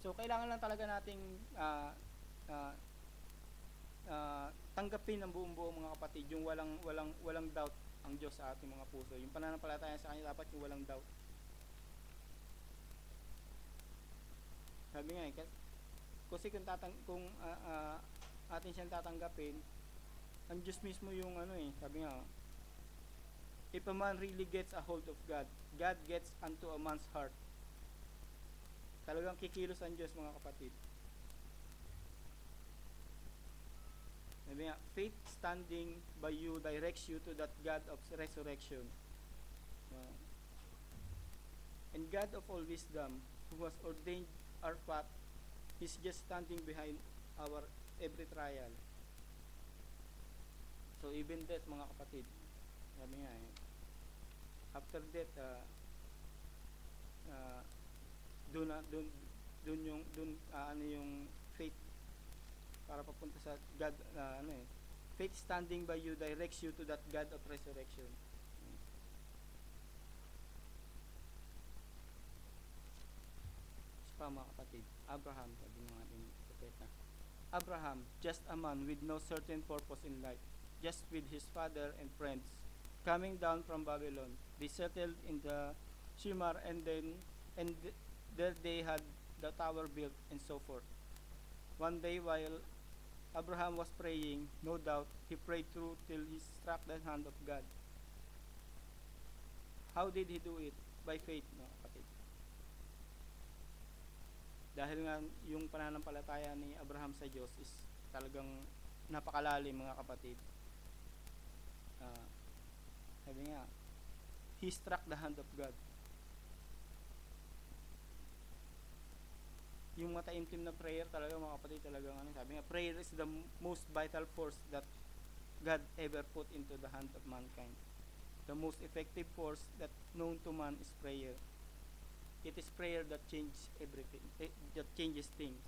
Speaker 1: So kailangan lang talaga nating tanggapin ng buong-buo, mga kapatid, yung walang doubt ang Diyos sa ating mga puso. Yung pananampalataya sa Kanya dapat yung walang doubt. Sabi nga kasi kung atin siyang tatanggapin, ang Diyos mismo yung sabi nga, if a man really gets a hold of God, God gets unto a man's heart. Talagang kikilos ang Diyos, mga kapatid. Sabi nga, faith standing by you directs you to that God of resurrection. And God of all wisdom, who has ordained our path, is just standing behind our every trial. So even death, mga kapatid, sabi nga after death, dun yung faith para papunta sa God. Faith standing by you directs you to that God of resurrection. Pa, mga kapatid, Abraham, sabi ng ating propeta, Abraham, just a man with no certain purpose in life, just with his father and friends, coming down from Babylon, they settled in the Shimar, and there they had the tower built, and so forth. One day, while Abraham was praying, no doubt he prayed through till he struck the hand of God. How did he do it? By faith, mga kapatid. Dahil nga yung pananampalataya ni Abraham sa Diyos is talagang napakalalim, mga kapatid. Sabi nga, he struck the hand of God. Yung mataimtim na prayer talaga, mga kapatid, talagang sabi nga, prayer is the most vital force that God ever put into the hand of mankind. The most effective force that known to man is prayer. It is prayer that changes everything, that changes things.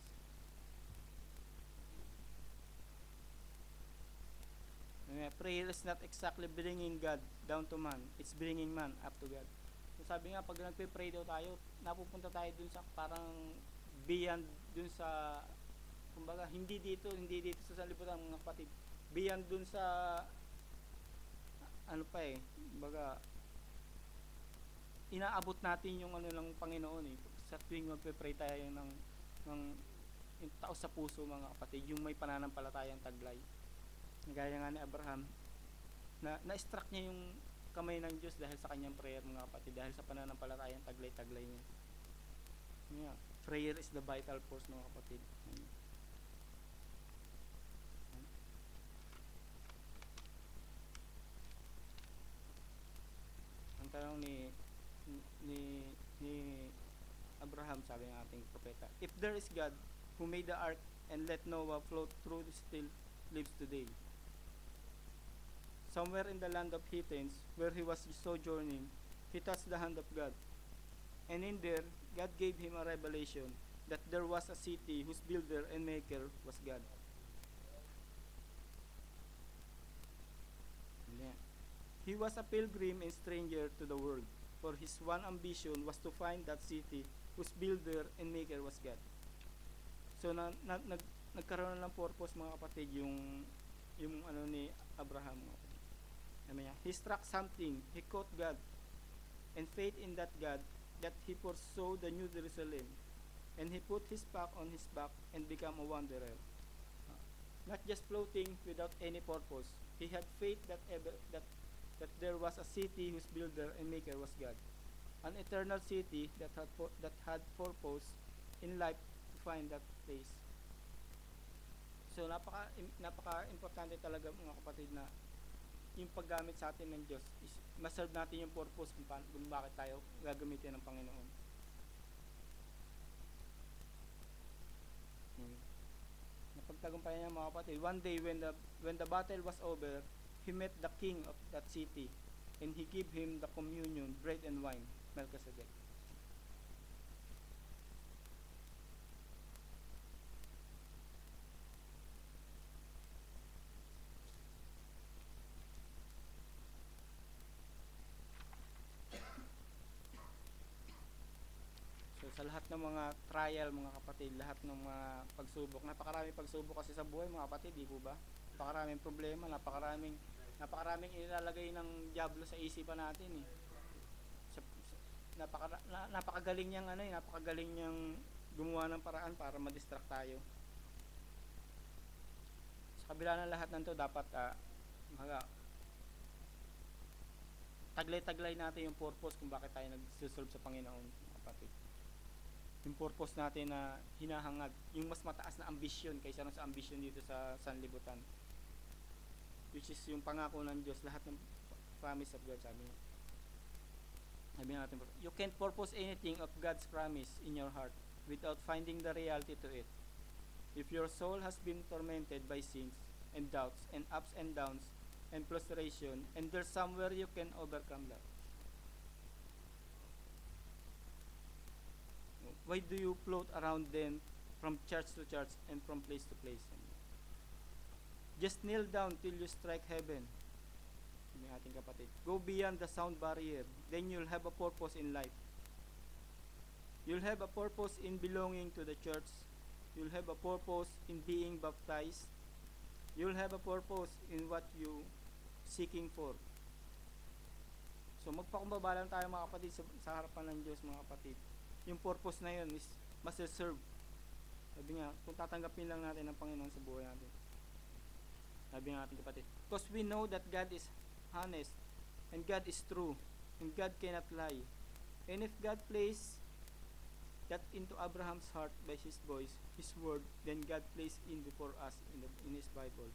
Speaker 1: Prayer is not exactly bringing God down to man, it's bringing man up to God. So sabi nga, pag nagpe-pray daw tayo, napupunta tayo dun sa parang beyond dun sa, kumbaga, hindi dito sa sanlibutan, mga kapatid, beyond dun sa kumbaga, inaabot natin yung ng Panginoon sa tuwing magpe-pray tayo ng yung tao sa puso, mga kapatid, yung may pananampalatayang taglay. Gaya nga ni Abraham, na-struck niya yung kamay ng Diyos dahil sa kanyang prayer, mga kapatid, dahil sa pananampalatayang taglay-taglay niya. Prayer is the vital force, mga kapatid. Ang tanong ni Abraham, sabi ng ating propeta, if there is God who made the ark and let Noah float through, still lives today. Somewhere in the land of Hittites, where he was sojourning, he touched the hand of God. And in there, God gave him a revelation that there was a city whose builder and maker was God. Yeah. He was a pilgrim and stranger to the world, for his one ambition was to find that city whose builder and maker was God. So nagkaroon ng purpose, mga kapatid, yung yung ano ni Abraham. Ano niya? He struck something. He caught God. And faith in that God that he foresaw the New Jerusalem. And he put his pack on his back and became a wanderer. Not just floating without any purpose. He had faith that there was a city whose builder and maker was God. An eternal city that had purpose in life to find that place. So napaka importante talaga mga kapatid na yung paggamit sa atin ng Diyos is maserve natin yung purpose kung bakit tayo gagamitin ng Panginoon. Napagtagumpayan niya mga kapatid. One day when the battle was over, he met the king of that city and he gave him the communion, bread and wine, Melchizedek. So sa lahat ng mga trial mga kapatid, lahat ng mga pagsubok, napakaraming pagsubok kasi sa buhay mga kapatid, di po ba? Napakaraming problema, napakaraming inilalagay ng diablo sa isipan natin eh. Napakagaling niyang napakagaling niyang gumawa ng paraan para ma-distract tayo. Sa kabila ng lahat ng to, dapat taglay-taglay natin yung purpose kung bakit tayo nagsusolve sa Panginoon, mga kapatid. Yung purpose natin na hinahangad, yung mas mataas na ambisyon kaysa sa ambisyon dito sa sanlibutan, which is yung pangako ng Diyos, lahat ng promise of God. Sabi natin, you can't purpose anything of God's promise in your heart without finding the reality to it. If your soul has been tormented by sins and doubts and ups and downs and frustration, and there's somewhere you can overcome that. Why do you float around then from church to church and from place to place? Just kneel down till you strike heaven. Yung ating kapatid. Go beyond the sound barrier. Then you'll have a purpose in life. You'll have a purpose in belonging to the church. You'll have a purpose in being baptized. You'll have a purpose in what you seeking for. So magpakumbaba lang tayo mga kapatid sa harapan ng Diyos mga kapatid. Yung purpose na yun is masiserve. Sabi nga, kung tatanggapin lang natin ang Panginoon sa buhay natin. Sabi nga natin kapatid, because we know that God is honest and God is true and God cannot lie. And if God placed that into Abraham's heart by His voice, His word, then God placed in before us in His Bible.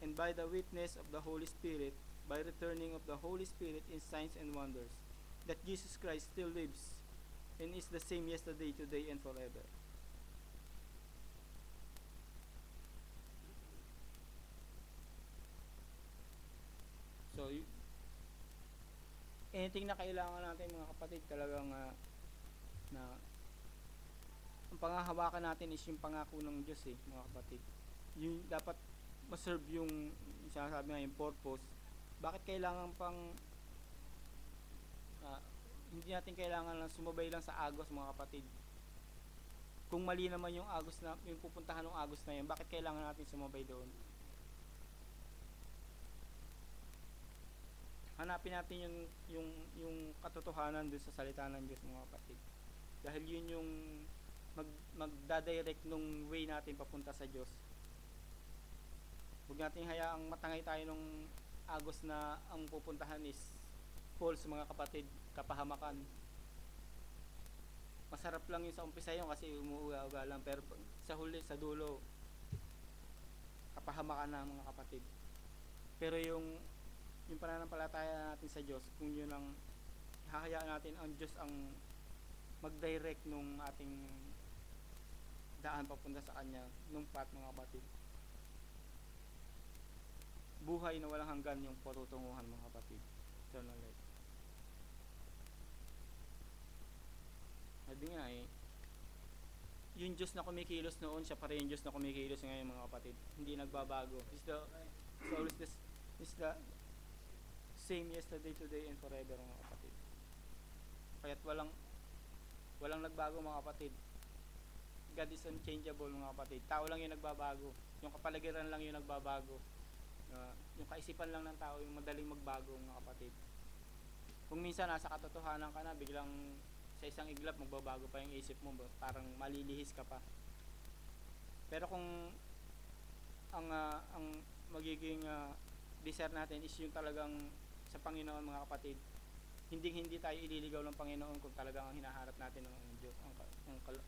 Speaker 1: And by the witness of the Holy Spirit, by returning of the Holy Spirit in signs and wonders, that Jesus Christ still lives and is the same yesterday, today, and forever. So, anything na kailangan natin mga kapatid, talagang na ang pangahawakan natin is yung pangako ng Diyos mga kapatid. Yung dapat maserve yung sinasabi nga yung purpose. Bakit kailangan pang hindi natin kailangan lang sumabay lang sa agos mga kapatid? Kung mali naman yung agos na yung pupuntahan ng agos na yan, bakit kailangan natin sumabay doon? Hanapin natin yung katotohanan doon sa salita ng Diyos mga kapatid. Dahil yun yung magdadirect nung way natin papunta sa Diyos. Huwag natin hayaang matangay tayo nung agos na ang pupuntahan is false mga kapatid, kapahamakan. Masarap lang yung sa umpisa yun kasi umuuga-uga lang, pero sa huli, sa dulo, kapahamakan na mga kapatid. Pero yung pananampalataya natin sa Diyos, kung yun ang hahayaan natin ang Diyos ang mag-direct nung ating daan papunta sa Kanya, nung path mga kapatid. Buhay na walang hanggan yung patutunguhan mga kapatid. Eternal life. Sabi nga yung Diyos na kumikilos noon, siya pa rin yung Diyos na kumikilos ngayon mga kapatid. Hindi nagbabago. It's always the same yesterday, today, and forever mga kapatid. Kaya't walang nagbago mga kapatid. God is unchangeable mga kapatid. Tao lang yung nagbabago. Yung kapaligiran lang yung nagbabago. Yung kaisipan lang ng tao yung madaling magbago mga kapatid. Kung minsan nasa katotohanan ka na, biglang sa isang iglap magbabago pa yung isip mo, parang malilihis ka pa. Pero kung ang magiging desire natin is yung talagang sa Panginoon mga kapatid, hindi tayo ililigaw ng Panginoon kung talagang ang hinaharap natin ng Diyos, ang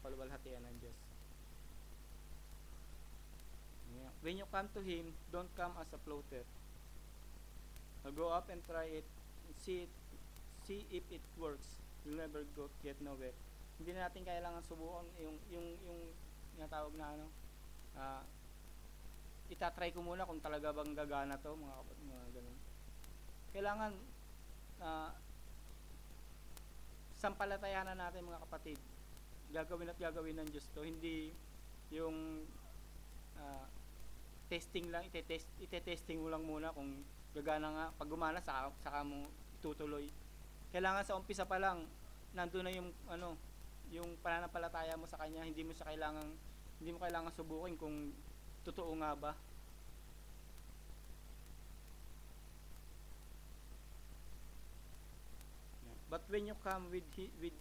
Speaker 1: kaluwalhatian ng Diyos. Yeah. When you come to Him, don't come as a floater. Go up and try it, see if it works. You'll never get nowhere. Hindi na natin kailangan subukan yung tinatawag na itatry ko muna kung talaga bang gagana to, mga ganun. Kailangan sampalatayanan natin mga kapatid. Gagawin ng Diyos to, hindi yung testing lang, ite-testing mo lang muna kung gagana nga. Pag gumana, saka mo tutuloy. Kailangan sa umpisa pa lang nandoon na yung pananampalataya mo sa Kanya. Hindi mo kailangan subukin kung totoo nga ba. But when you come with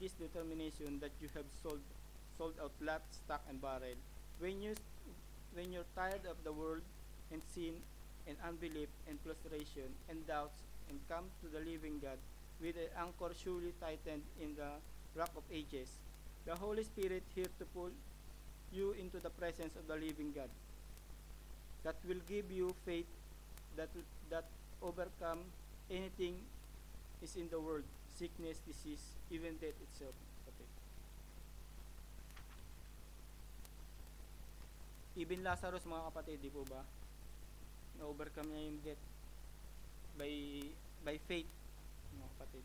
Speaker 1: this determination that you have sold out lot, stock and barrel, when you're tired of the world and sin and unbelief and frustration and doubts, and come to the living God with an anchor surely tightened in the rock of ages, the Holy Spirit here to pull you into the presence of the living God, that will give you faith that overcome anything is in the world, sickness, disease, even death itself. Okay. Even Lazarus mga kapatid, di po ba? Na-overcome niya yung death by faith mga kapatid.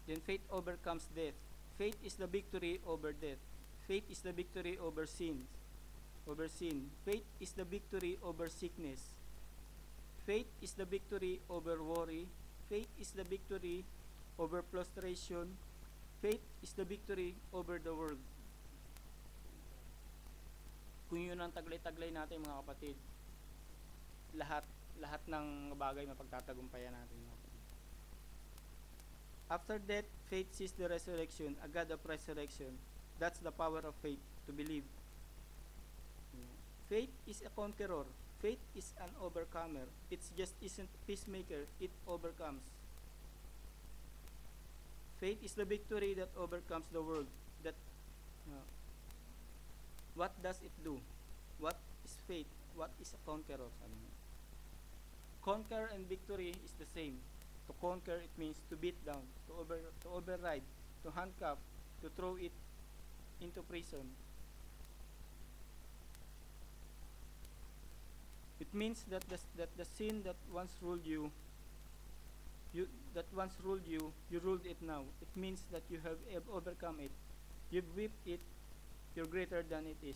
Speaker 1: Then faith overcomes death. Faith is the victory over death. Faith is the victory over sin. Faith is the victory over sickness. Faith is the victory over worry. Faith is the victory over frustration. Faith is the victory over the world. Kung yun ang taglay-taglay natin mga kapatid, lahat ng bagay mapagtatagumpayan natin mga kapatid. After death, faith sees the resurrection, a God of resurrection. That's the power of faith, to believe. Faith is a conqueror. Faith is an overcomer. It just isn't peacemaker, it overcomes. Faith is the victory that overcomes the world. What does it do? What is faith? What is a conqueror? Conquer and victory is the same. To conquer, it means to beat down, to override, to handcuff, to throw it into prison. It means that the sin that once ruled you ruled it now. It means that you have overcome it. You've whipped it. You're greater than it is.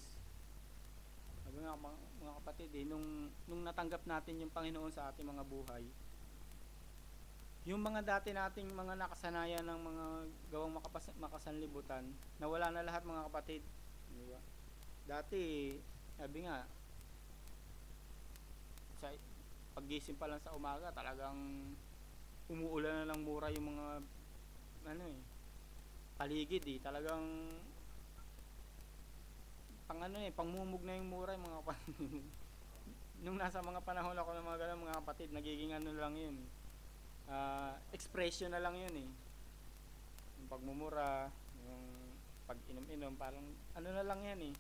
Speaker 1: Sabi nga mga kapatid, nung natanggap natin yung Panginoon sa ating mga buhay, yung mga dati nating mga nakasanayan ng mga gawang makasanlibutan, nawala na lahat mga kapatid. Diba? Dati, sabi nga, paggising pa lang sa umaga, talagang umuulan na ng mura yung mga paligid talagang pangmumug na yung mura yung mga kapatid. Nung nasa mga panahon ako ng mga ganun mga kapatid, nagiging lang yun, expression na lang yun yung pagmumura, yung pag inom-inom, parang na lang yan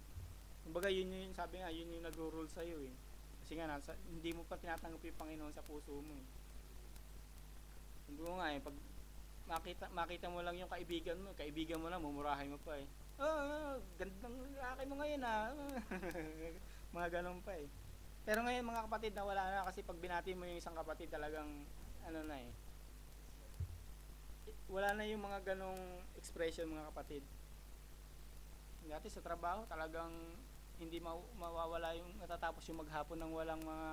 Speaker 1: kumbaga yun yung sabi nga, yun yung nag-rule sa'yo kasi nga hindi mo pa tinatanggap yung Panginoon sa puso mo hindi mo nga pag makita mo lang yung kaibigan mo lang, mumurahin mo pa gandang lalaki mo ngayon mga ganun pa pero ngayon mga kapatid nawala na kasi pag binati mo yung isang kapatid talagang wala na yung mga ganong expression mga kapatid. Dati sa trabaho talagang hindi mawawala yung natatapos yung maghapon ng walang mga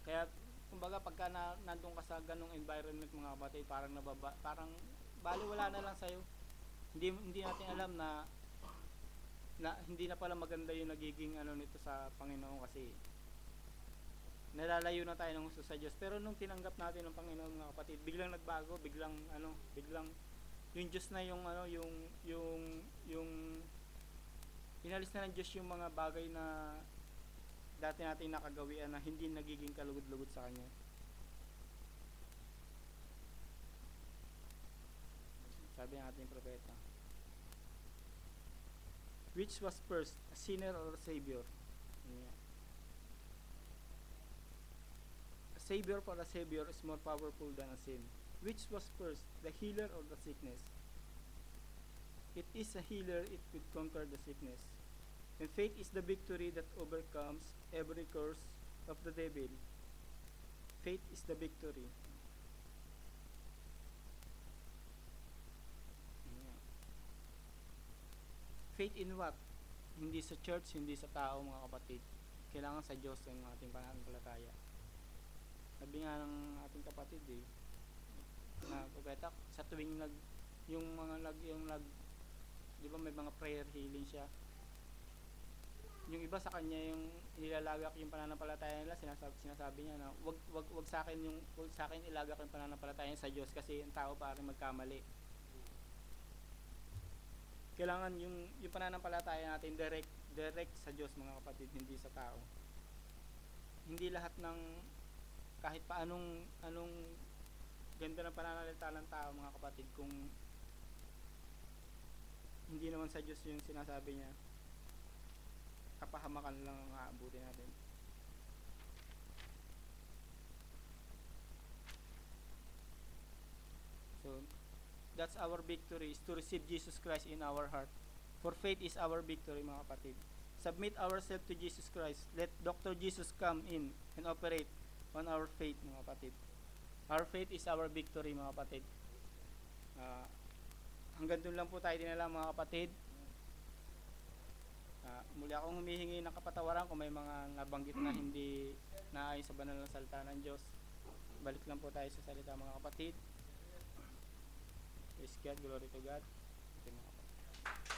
Speaker 1: kaya kumbaga pagka nandun ka sa ganung environment mga kapatid, parang baliwala na lang sa'yo. Hindi natin alam na hindi na pala maganda yung nagiging ano nito sa Panginoon, kasi nalalayo na tayo ng gusto sa Diyos. Pero nung tinanggap natin ng Panginoon mga kapatid, biglang nagbago, biglang yung Diyos na yung inalis na ng Diyos yung mga bagay na dati natin nakagawian na hindi nagiging kalugod-lugod sa Kanya. Sabi ng ating propeta, which was first, a sinner or a savior? Yeah. A savior for a savior is more powerful than a sin. Which was first, the healer or the sickness? It is a healer, it could conquer the sickness. And faith is the victory that overcomes every curse of the devil. Faith is the victory. Yeah. Faith in what? Hindi sa church, hindi sa tao mga kapatid. Kailangan sa Diyos ang ating pananampalataya. Sabi nga ng ating kapatid na propeta, sa tuwing di ba may mga prayer healing siya, yung iba sa kanya yung nilalagak yung pananampalataya nila, sinasabi niya na wag sa akin ilagak yung pananampalataya sa Diyos, kasi yung tao parang magkamali. Kailangan yung pananampalataya natin direct sa Diyos mga kapatid, hindi sa tao. Hindi lahat ng kahit pa anong ganda ng pananalita ng tao mga kapatid, kung hindi naman sa Diyos yung sinasabi niya, kapahamakan lang ang aabuti natin. So that's our victory, is to receive Jesus Christ in our heart. For faith is our victory mga kapatid. Submit ourselves to Jesus Christ. Let Dr. Jesus come in and operate on our faith mga kapatid. Our faith is our victory mga kapatid. Hanggang doon lang po tayo dinala mga kapatid. Muli akong humihingi ng kapatawaran kung may mga nabanggit na hindi naayon sa banal na salita ng Diyos. Balik lang po tayo sa salita mga kapatid. Praise God, glory to God. Okay, mga kapatid.